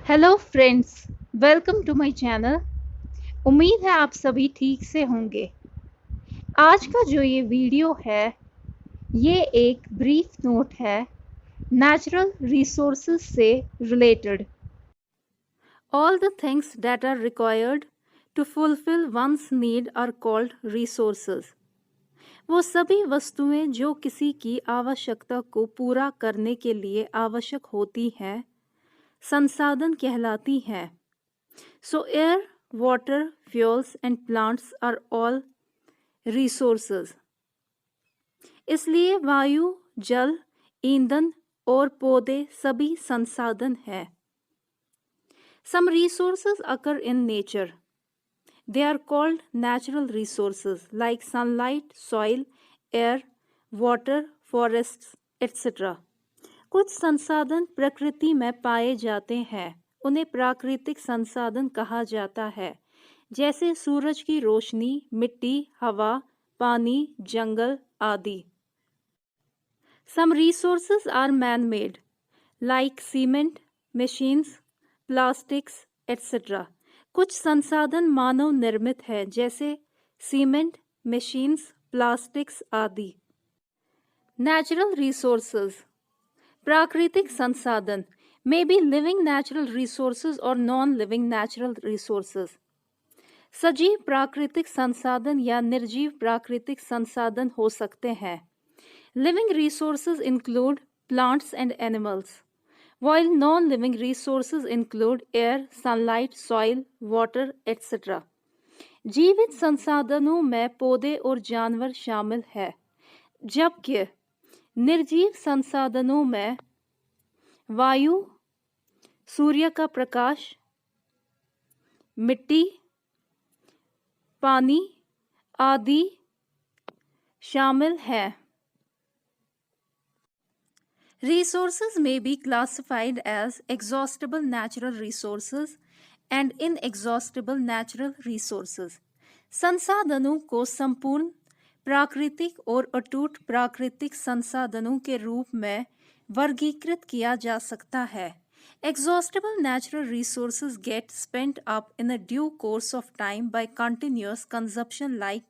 Hello friends, welcome to my channel. उम्मीद है आप सभी ठीक से होंगे। आज का जो ये वीडियो है ये एक ब्रीफ नोट है नेचुरल रिसोर्सेज से related. All the things that are required to fulfill one's need are called resources. वो सभी वस्तुएं जो किसी की आवश्यकता को पूरा करने के लिए आवश्यक होती हैं संसाधन कहलाती हैं। So air, water, fuels and plants are all resources. इसलिए वायु, जल, ईंधन और पौधे सभी संसाधन हैं। Some resources occur in nature. They are called natural resources like sunlight, soil, air, water, forests, etc. कुछ संसाधन प्रकृति में पाए जाते हैं, उन्हें प्राकृतिक संसाधन कहा जाता है, जैसे सूरज की रोशनी, मिट्टी, हवा, पानी, जंगल आदि। Some resources are man-made, like cement, machines, plastics, etc. कुछ संसाधन मानव निर्मित है, जैसे सीमेंट, मशीन्स, प्लास्टिक्स आदि। Natural resources, प्राकृतिक संसाधन, may be living natural resources or non-living natural resources. सजीव प्राकृतिक संसाधन या निर्जीव प्राकृतिक संसाधन हो सकते हैं। Living resources include plants and animals, while non-living resources include air, sunlight, soil, water, etc. जीवित संसाधनों में पौधे और जानवर शामिल हैं, जबकि निर्जीव संसाधनों में वायु, सूर्य का प्रकाश, मिट्टी, पानी आदि शामिल हैं। Resources may be classified as exhaustible natural resources and inexhaustible natural resources. संसाधनों को संपूर्ण प्राकृतिक और अटूट प्राकृतिक संसाधनों के रूप में वर्गीकृत किया जा सकता है। Exhaustible natural resources get spent up in a due course of time by continuous consumption like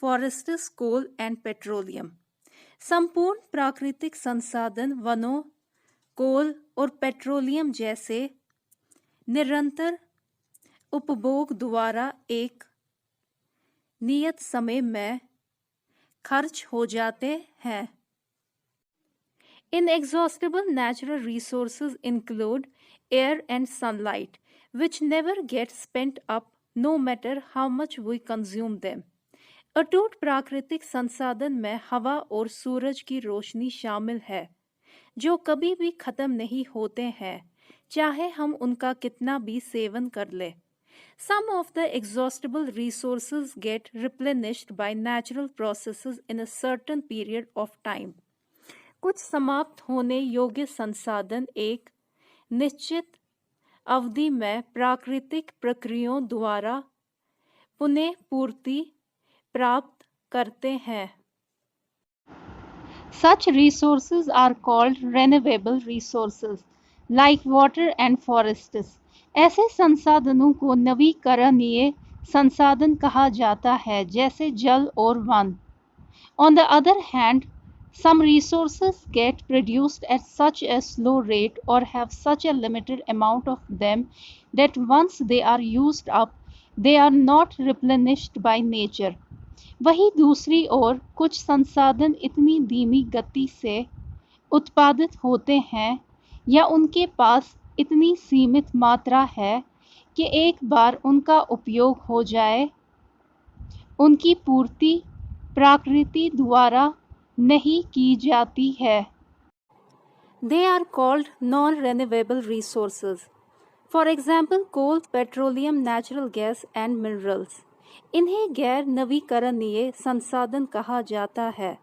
forests, coal and petroleum. संपूर्ण प्राकृतिक संसाधन वनों, कोल और पेट्रोलियम जैसे निरंतर उपभोग द्वारा एक नियत समय में खर्च हो जाते हैं। Inexhaustible natural resources include air and sunlight, which never get spent up no matter how much we consume them. अटूट प्राकृतिक संसाधन में हवा और सूरज की रोशनी शामिल है, जो कभी भी खत्म नहीं होते हैं, चाहे हम उनका कितना भी सेवन कर ले। Some of the exhaustible resources get replenished by natural processes in a certain period of time. कुछ समाप्त होने योग्य संसाधन एक निश्चित अवधि में प्राकृतिक प्रक्रियाओं द्वारा पुनः पूर्ति प्राप्त करते हैं। Such resources are called renewable resources, like water and forests. ऐसे संसाधनों को नवीकरणीय संसाधन कहा जाता है, जैसे जल और one. On the other hand, some resources get produced at such a slow rate or have such a limited amount of them that once they are used up, they are not replenished by nature. वहीं दूसरी ओर कुछ संसाधन इतनी धीमी गति से उत्पादित होते हैं या उनके पास इतनी सीमित मात्रा है कि एक बार उनका उपयोग हो जाए, उनकी पूर्ति प्रकृति द्वारा नहीं की जाती है। They are called non-renewable resources. For example, coal, petroleum, natural gas and minerals. इन्हें गैर नवीकरणीय संसाधन कहा जाता है।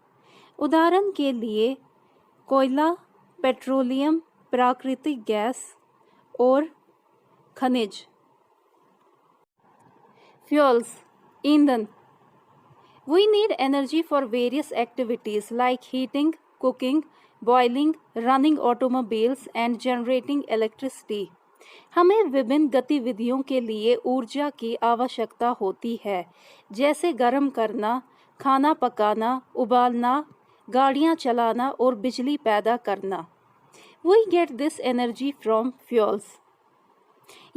उदाहरण के लिए कोयला, पेट्रोलियम, प्राकृतिक गैस और खनिज। Fuels, ईंधन। We need energy for various activities like heating, cooking, boiling, running automobiles and generating electricity. हमें विभिन्न गतिविधियों के लिए ऊर्जा की आवश्यकता होती है, जैसे गर्म करना, खाना पकाना, उबालना, गाड़ियाँ चलाना और बिजली पैदा करना। We get this energy from fuels.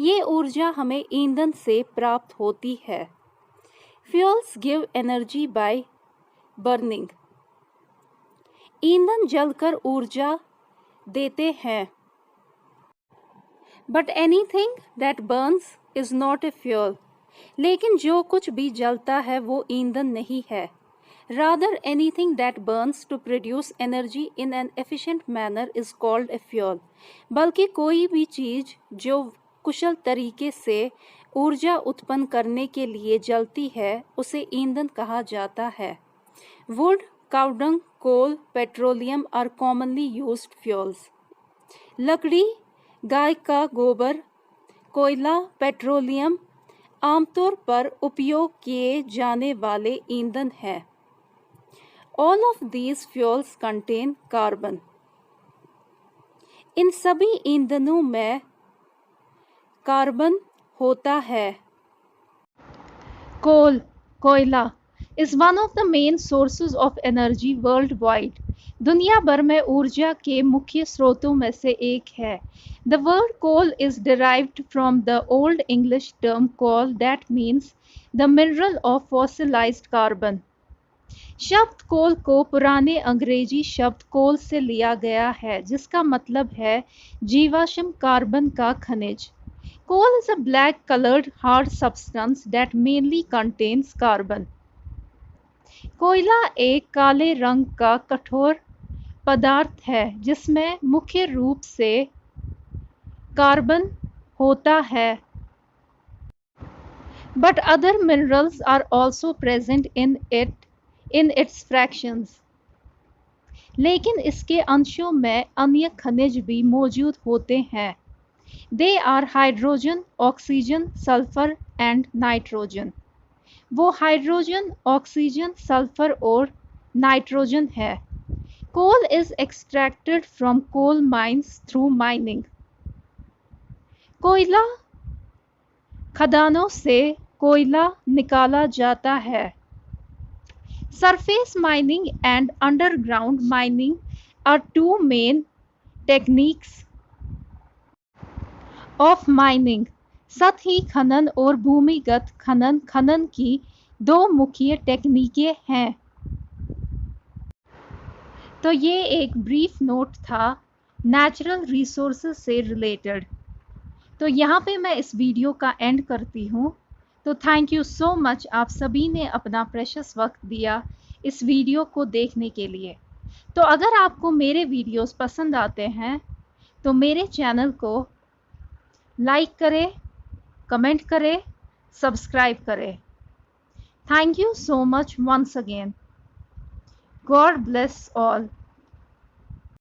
ये ऊर्जा हमें ईंधन से प्राप्त होती है। Fuels give energy by burning. ईंधन जलकर ऊर्जा देते हैं। But anything that burns is not a fuel. लेकिन जो कुछ भी जलता है वो ईंधन नहीं है। Rather, anything that burns to produce energy in an efficient manner is called a fuel. बल्कि कोई भी चीज़ जो कुशल तरीके से ऊर्जा उत्पन्न करने के लिए जलती है उसे ईंधन कहा जाता है। Wood, cow dung, coal, petroleum are commonly used fuels. लकड़ी, गाय का गोबर, कोयला, पेट्रोलियम आमतौर पर उपयोग किए जाने वाले ईंधन हैं। All of these fuels contain carbon. इन सभी ईंधनों में कार्बन होता है। Coal, कोयला, is one of the main sources of energy worldwide. दुनिया भर में ऊर्जा के मुख्य स्रोतों में से एक है। The word coal is derived from the Old English term coal that means the mineral of fossilized carbon. शब्द कोल को पुराने अंग्रेजी शब्द कोल से लिया गया है जिसका मतलब है जीवाश्म कार्बन का खनिज। Coal is a black colored hard substance that mainly contains carbon. कोयला एक काले रंग का कठोर पदार्थ है जिसमें मुख्य रूप से कार्बन होता है। But other minerals are also present in its fractions. लेकिन इसके अंशों में अन्य खनिज भी मौजूद होते हैं। They are hydrogen, oxygen, sulfur and nitrogen. वो हाइड्रोजन, ऑक्सीजन, सल्फर और नाइट्रोजन है। Coal is extracted from coal mines through mining. कोयला खदानों से कोयला निकाला जाता है। Surface mining and underground mining are two main techniques of mining. सतही खनन और भूमिगत खनन की दो मुख्य टेक्निकें हैं। तो ये एक ब्रीफ नोट था नेचुरल रिसोर्सेज से रिलेटेड। तो यहाँ पे मैं इस वीडियो का एंड करती हूँ। तो थैंक यू सो मच, आप सभी ने अपना प्रेशियस वक्त दिया इस वीडियो को देखने के लिए। तो अगर आपको मेरे वीडियोस पसंद आते हैं तो मेरे चैनल को लाइक करें, कमेंट करें, सब्सक्राइब करें। Thank you so much once again. God bless all.